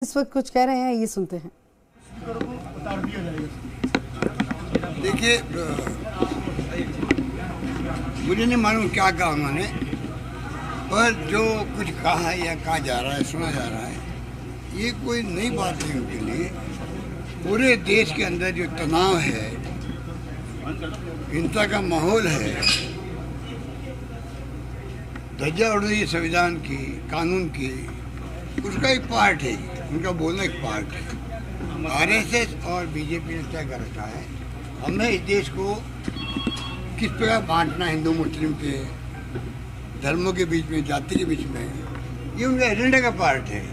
इस वक्त कुछ कह रहे हैं, ये सुनते हैं। देखिए, मुझे नहीं मालूम क्या कहा उन्होंने, पर जो कुछ कहा है या कहा जा रहा है, सुना जा रहा है, ये कोई नई बात नहीं उनके लिए। पूरे देश के अंदर जो तनाव है, हिंसा का माहौल है, धज्जा उड़ रही है संविधान की, कानून की, उसका एक पार्ट है, उनका बोलना एक पार्ट है। आरएसएस और बीजेपी ने तय कर रखा है हमें इस देश को किस प्रकार बांटना, हिंदू मुस्लिम के धर्मों के बीच में, जाति के बीच में, ये उनका एजेंडा का पार्ट है।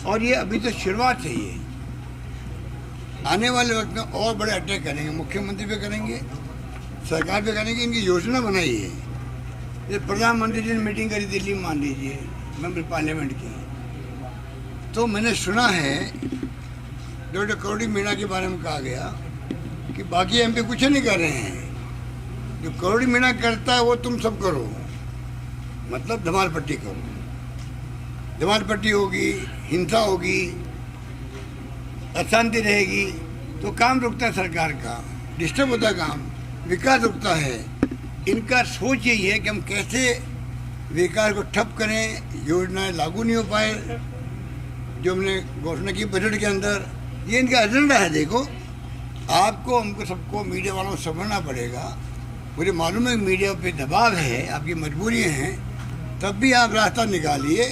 और ये अभी तो शुरुआत है। ये आने वाले वक्त में और बड़े अटैक करेंगे, मुख्यमंत्री पे करेंगे, सरकार पे करेंगे। इनकी योजना बनाई है। ये प्रधानमंत्री जी ने मीटिंग करी दिल्ली में, मान लीजिए, मेंबर पार्लियामेंट की, तो मैंने सुना है डॉक्टर करोड़ी मीणा के बारे में कहा गया कि बाकी एमपी कुछ नहीं कर रहे हैं, जो करोड़ी मीणा करता है वो तुम सब करो, मतलब धमाल पट्टी करो। धमाल पट्टी होगी, हिंसा होगी, अशांति रहेगी, तो काम रुकता है सरकार का, डिस्टर्ब होता है काम, विकास रुकता है। इनका सोच यही है कि हम कैसे विकास को ठप करें, योजनाएं लागू नहीं हो पाए जो हमने घोषणा की बजट के अंदर। ये इनका एजेंडा है। देखो, आपको, हमको, सबको, मीडिया वालों को समझना पड़ेगा। मुझे मालूम है मीडिया पे दबाव है, आपकी मजबूरियाँ हैं, तब भी आप रास्ता निकालिए।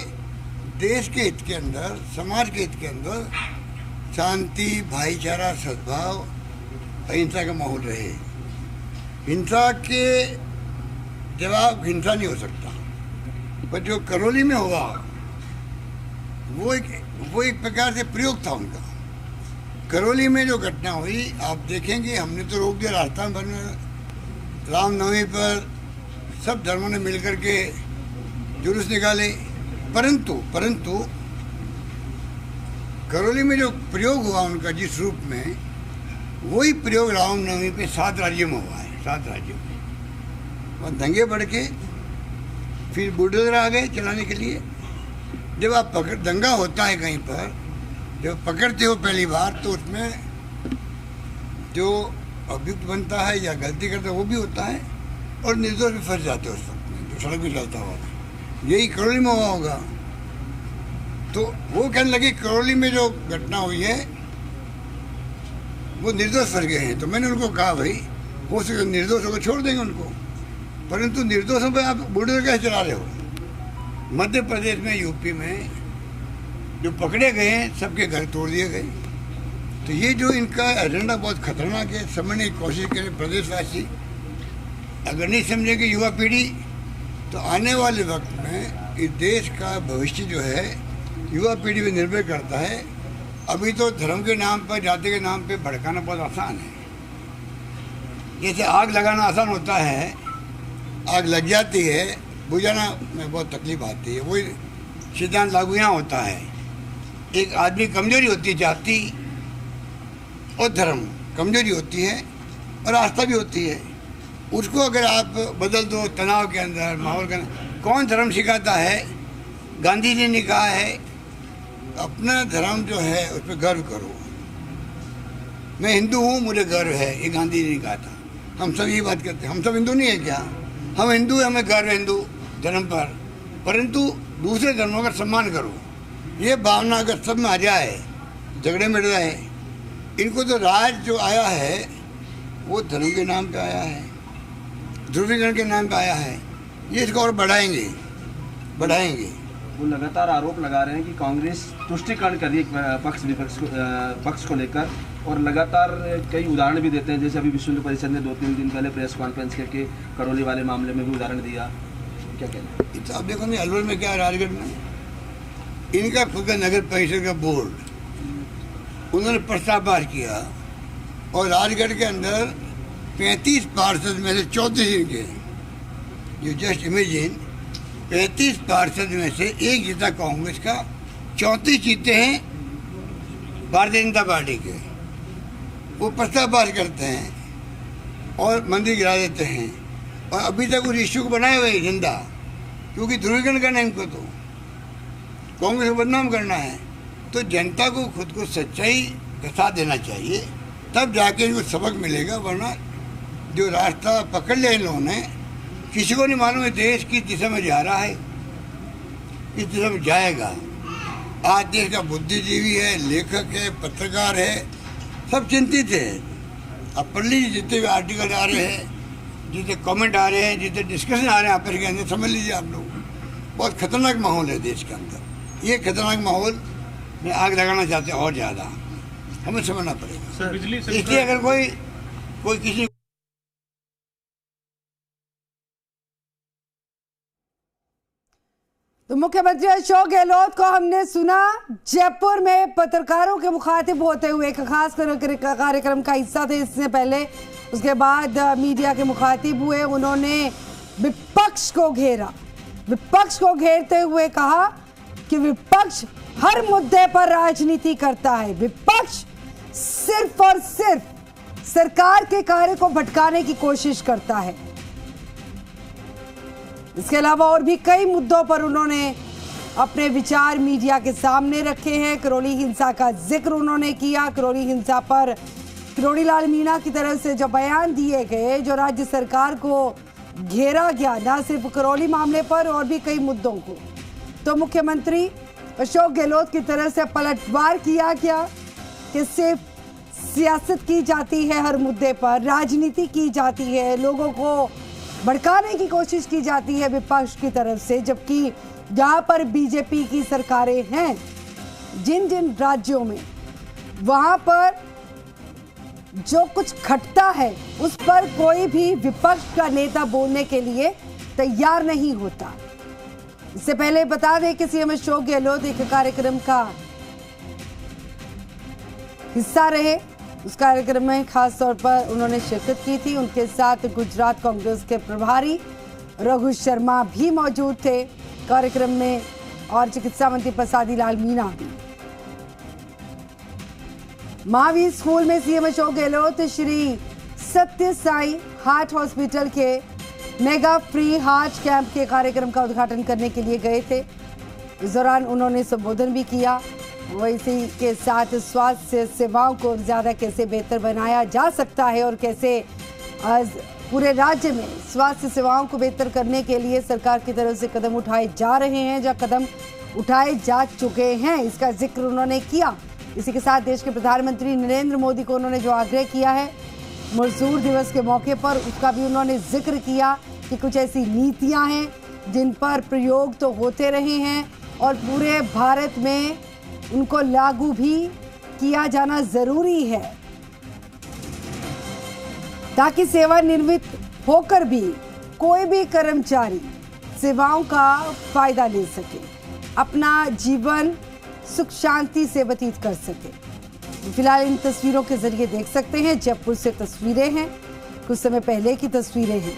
देश के हित के अंदर, समाज के हित के अंदर शांति, भाईचारा, सद्भाव, अहिंसा का माहौल रहे। हिंसा के जवाब हिंसा नहीं हो सकता। पर जो करौली में हुआ वो एक प्रकार से प्रयोग था उनका। करौली में जो घटना हुई, आप देखेंगे, हमने तो रोक दिया रास्ता में बनने। रामनवमी पर सब धर्मों ने मिलकर के जुलूस निकाले, परंतु करौली में जो प्रयोग हुआ उनका जिस रूप में, वही प्रयोग रामनवमी पे 7 राज्यों में हुआ है, 7 राज्यों में। और दंगे बढ़ के फिर बुलडोजर आ गए चलाने के लिए। जब आप दंगा होता है कहीं पर, जब पकड़ते हो पहली बार, तो उसमें जो अभियुक्त बनता है या गलती करता है वो भी होता है, और निर्दोष भी फंस जाते हैं उस वक्त में, जो सड़क भी चलता होगा। यही करौली में हुआ होगा। तो वो कहने लगे करौली में जो घटना हुई है वो निर्दोष फंस गए हैं। तो मैंने उनको कहा, भाई हो सके निर्दोषों को छोड़ देंगे उनको, परंतु निर्दोषों पर आप बुलडोजर कैसे चला रहे हो? मध्य प्रदेश में, यूपी में जो पकड़े गए हैं, सबके घर तोड़ दिए गए। तो ये जो इनका एजेंडा बहुत खतरनाक है। समझने की कोशिश करें प्रदेशवासी। अगर नहीं समझेंगे युवा पीढ़ी, तो आने वाले वक्त में इस देश का भविष्य जो है युवा पीढ़ी पर निर्भर करता है। अभी तो धर्म के नाम पर, जाति के नाम पर भड़काना बहुत आसान है। जैसे आग लगाना आसान होता है, आग लग जाती है, बुझाना में बहुत तकलीफ आती है। वही सिद्धांत लागू यहाँ होता है। एक आदमी कमजोरी होती है, जाति और धर्म कमजोरी होती है, और आस्था भी होती है। उसको अगर आप बदल दो तनाव के अंदर, माहौल के अंदर, कौन धर्म सिखाता है? गांधी जी ने कहा है, अपना धर्म जो है उस पर गर्व करो। मैं हिंदू हूँ, मुझे गर्व है, ये गांधी जी ने कहा था। हम सब ये बात करते हैं। हम सब हिंदू नहीं है क्या? हम हिंदू हैं, हमें गर्व है हिंदू धर्म पर, परंतु दूसरे धर्मों का सम्मान करो। ये भावना अगर सब में आ जाए, झगड़े मिट रहे हैं। इनको तो राज जो आया है वो धर्म के नाम पे आया है, ध्रुवीकरण के नाम पे आया है। ये इसको और बढ़ाएंगे। वो लगातार आरोप लगा रहे हैं कि कांग्रेस तुष्टिकरण कर रही है पक्ष विपक्ष पक्ष को लेकर, और लगातार कई उदाहरण भी देते हैं। जैसे अभी विश्व हिंदू परिषद ने 2-3 दिन पहले प्रेस कॉन्फ्रेंस करके करौली वाले मामले में भी उदाहरण दिया। क्या कहना है? तो आप देखो नहीं, अलवर में क्या है, राजगढ़ में इनका खुद का नगर परिषद का बोर्ड, उन्होंने प्रस्ताव पास किया, और राजगढ़ के अंदर 35 पार्षद में से 34 इनके, जो जस्ट इमेजिन, 35 पार्षद में से एक जीता कांग्रेस का, 34 जीते हैं भारतीय जनता पार्टी के। वो प्रस्ताव पास करते हैं और मंदिर गिरा देते हैं, और अभी तक उस इश्यू को बनाए हुए जिंदा, क्योंकि ध्रुवीकरण करना है इनको, तो कांग्रेस को बदनाम करना है। तो जनता को खुद को सच्चाई का साथ देना चाहिए, तब जाके इनको सबक मिलेगा। वरना जो रास्ता पकड़ लिया इन लोगों ने, किसी को नहीं मालूम है देश किस दिशा में जा रहा है, किस दिशा में जाएगा। आज देश का बुद्धिजीवी है, लेखक है, पत्रकार है, सब चिंतित है। अब पढ़ लीजिए जितने भी आर्टिकल आ रहे हैं, जितने कमेंट आ रहे हैं, जितने डिस्कशन आ रहे हैं आपस के अंदर, समझ लीजिए आप लोग बहुत खतरनाक माहौल है देश के अंदर। ये खतरनाक माहौल में आग लगाना चाहते हैं और ज़्यादा, हमें समझना पड़ेगा। इसलिए अगर कोई किसी तो मुख्यमंत्री अशोक गहलोत को हमने सुना जयपुर में पत्रकारों के मुखातिब होते हुए, एक खास कार्यक्रम का हिस्सा थे इससे पहले। उसके बाद मीडिया के मुखातिब हुए, उन्होंने विपक्ष को घेरा, विपक्ष को घेरते हुए कहा कि विपक्ष हर मुद्दे पर राजनीति करता है, विपक्ष सिर्फ और सिर्फ सरकार के कार्य को भटकाने की कोशिश करता है। इसके अलावा और भी कई मुद्दों पर उन्होंने अपने विचार मीडिया के सामने रखे हैं। करौली हिंसा का जिक्र उन्होंने किया। करौली हिंसा पर किरोड़ी लाल मीणा की तरफ से जो बयान दिए गए, जो राज्य सरकार को घेरा गया, न सिर्फ करौली मामले पर और भी कई मुद्दों को, तो मुख्यमंत्री अशोक गहलोत की तरफ से पलटवार किया गया कि सिर्फ सियासत की जाती है, हर मुद्दे पर राजनीति की जाती है, लोगों को भड़काने की कोशिश की जाती है विपक्ष की तरफ से। जबकि जहां पर बीजेपी की सरकारें हैं, जिन जिन राज्यों में, वहां पर जो कुछ खटता है उस पर कोई भी विपक्ष का नेता बोलने के लिए तैयार नहीं होता। इससे पहले बता दें कि सीएम अशोक गहलोत एक कार्यक्रम का हिस्सा रहे। उस कार्यक्रम में खास तौर पर उन्होंने शिरकत की थी। उनके साथ गुजरात कांग्रेस के प्रभारी रघु शर्मा भी मौजूद थे कार्यक्रम में, और चिकित्सा मंत्री प्रसादी लाल मीणा भी। महावीर स्कूल में सीएम अशोक गहलोत श्री सत्य साई हार्ट हॉस्पिटल के मेगा फ्री हार्ट कैंप के कार्यक्रम का उद्घाटन करने के लिए गए थे। इस दौरान उन्होंने संबोधन भी किया। इसी के साथ स्वास्थ्य सेवाओं को ज़्यादा कैसे बेहतर बनाया जा सकता है और कैसे आज पूरे राज्य में स्वास्थ्य सेवाओं को बेहतर करने के लिए सरकार की तरफ से कदम उठाए जा रहे हैं, या कदम उठाए जा चुके हैं, इसका जिक्र उन्होंने किया। इसी के साथ देश के प्रधानमंत्री नरेंद्र मोदी को उन्होंने जो आग्रह किया है मजदूर दिवस के मौके पर, उसका भी उन्होंने जिक्र किया कि कुछ ऐसी नीतियां हैं जिन पर प्रयोग तो होते रहे हैं और पूरे भारत में उनको लागू भी किया जाना जरूरी है, ताकि सेवानिवृत्त होकर भी कोई भी कर्मचारी सेवाओं का फायदा ले सके, अपना जीवन सुख शांति से व्यतीत कर सके। फिलहाल इन तस्वीरों के जरिए देख सकते हैं, जयपुर से तस्वीरें हैं, कुछ समय पहले की तस्वीरें हैं।